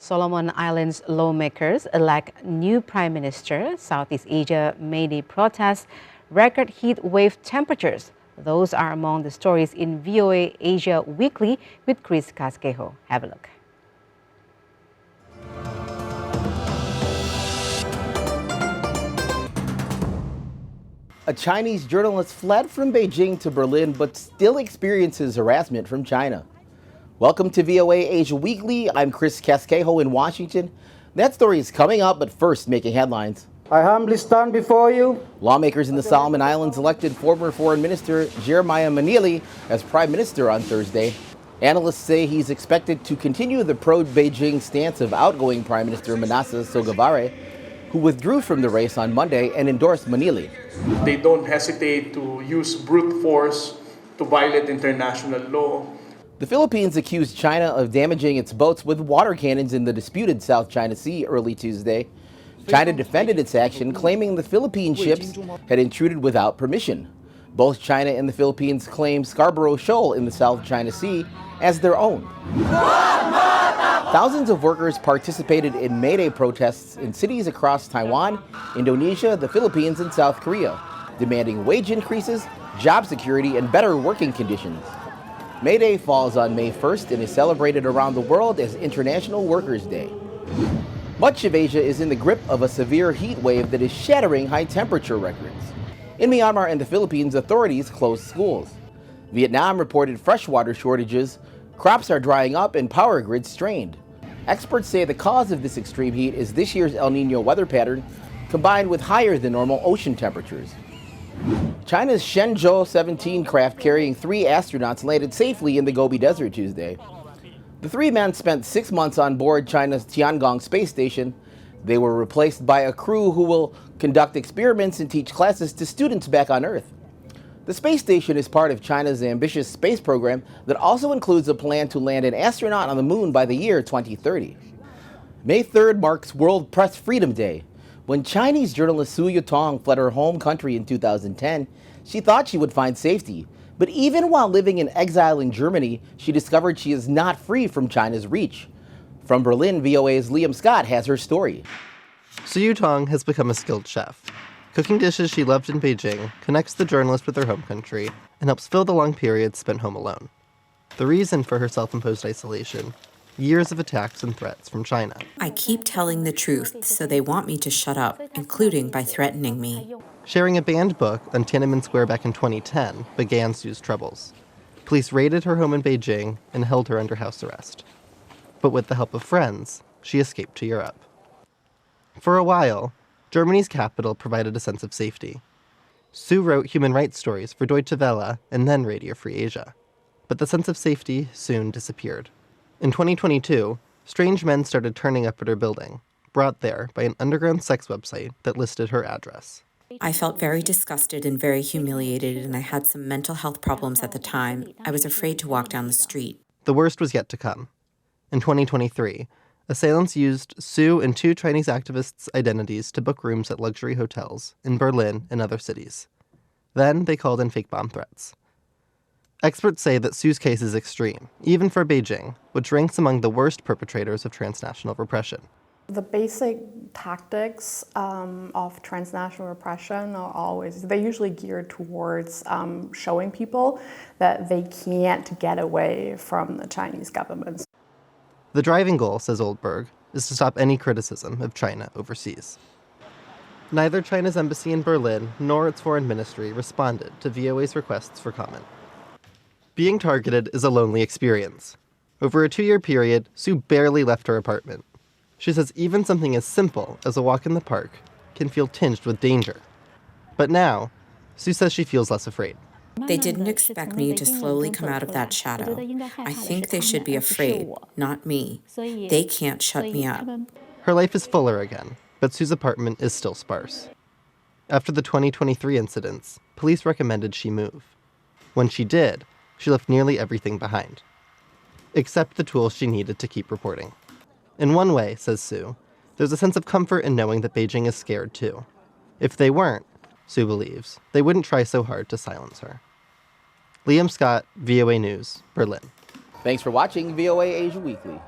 Solomon Islands lawmakers elect new Prime Minister. Southeast Asia May Day protests, record heat wave temperatures. Those are among the stories in VOA Asia Weekly with Chris Casquejo. Have a look. A Chinese journalist fled from Beijing to Berlin but still experiences harassment from China. Welcome to VOA Asia Weekly. I'm Chris Casquejo in Washington. That story is coming up, but first making headlines. I humbly stand before you. Lawmakers in the Solomon Islands elected former Foreign Minister Jeremiah Manili as Prime Minister on Thursday. Analysts say he's expected to continue the pro-Beijing stance of outgoing Prime Minister Manasseh Sogavare, who withdrew from the race on Monday and endorsed Manili. They don't hesitate to use brute force to violate international law. The Philippines accused China of damaging its boats with water cannons in the disputed South China Sea early Tuesday. China defended its action, claiming the Philippine ships had intruded without permission. Both China and the Philippines claim Scarborough Shoal in the South China Sea as their own. Thousands of workers participated in May Day protests in cities across Taiwan, Indonesia, the Philippines, and South Korea, demanding wage increases, job security, and better working conditions. May Day falls on May 1st and is celebrated around the world as International Workers' Day. Much of Asia is in the grip of a severe heat wave that is shattering high temperature records. In Myanmar and the Philippines, authorities closed schools. Vietnam reported freshwater shortages, crops are drying up, and power grids strained. Experts say the cause of this extreme heat is this year's El Nino weather pattern, combined with higher than normal ocean temperatures. China's Shenzhou 17 craft carrying 3 astronauts landed safely in the Gobi Desert Tuesday. The 3 men spent 6 months on board China's Tiangong space station. They were replaced by a crew who will conduct experiments and teach classes to students back on Earth. The space station is part of China's ambitious space program that also includes a plan to land an astronaut on the moon by the year 2030. May 3rd marks World Press Freedom Day. When Chinese journalist Su Yutong fled her home country in 2010, she thought she would find safety. But even while living in exile in Germany, she discovered she is not free from China's reach. From Berlin, VOA's Liam Scott has her story. Su Yutong has become a skilled chef. Cooking dishes she loved in Beijing connects the journalist with her home country and helps fill the long periods spent home alone. The reason for her self-imposed isolation: years of attacks and threats from China. I keep telling the truth, so they want me to shut up, including by threatening me. Sharing a banned book on Tiananmen Square back in 2010 began Su's troubles. Police raided her home in Beijing and held her under house arrest. But with the help of friends, she escaped to Europe. For a while, Germany's capital provided a sense of safety. Su wrote human rights stories for Deutsche Welle and then Radio Free Asia. But the sense of safety soon disappeared. In 2022, strange men started turning up at her building, brought there by an underground sex website that listed her address. I felt very disgusted and very humiliated, and I had some mental health problems at the time. I was afraid to walk down the street. The worst was yet to come. In 2023, assailants used Su and 2 Chinese activists' identities to book rooms at luxury hotels in Berlin and other cities. Then they called in fake bomb threats. Experts say that Su's case is extreme, even for Beijing, which ranks among the worst perpetrators of transnational repression. The basic tactics of transnational repression they're usually geared towards showing people that they can't get away from the Chinese government. The driving goal, says Oldberg, is to stop any criticism of China overseas. Neither China's embassy in Berlin nor its foreign ministry responded to VOA's requests for comment. Being targeted is a lonely experience. Over a 2-year period, Su barely left her apartment. She says even something as simple as a walk in the park can feel tinged with danger. But now, Su says she feels less afraid. They didn't expect me to slowly come out of that shadow. I think they should be afraid, not me. They can't shut me up. Her life is fuller again, but Su's apartment is still sparse. After the 2023 incidents, police recommended she move. When she did, she left nearly everything behind, except the tools she needed to keep reporting. In one way, says Su, there's a sense of comfort in knowing that Beijing is scared too. If they weren't, Su believes, they wouldn't try so hard to silence her. Liam Scott, VOA News, Berlin. Thanks for watching VOA Asia Weekly.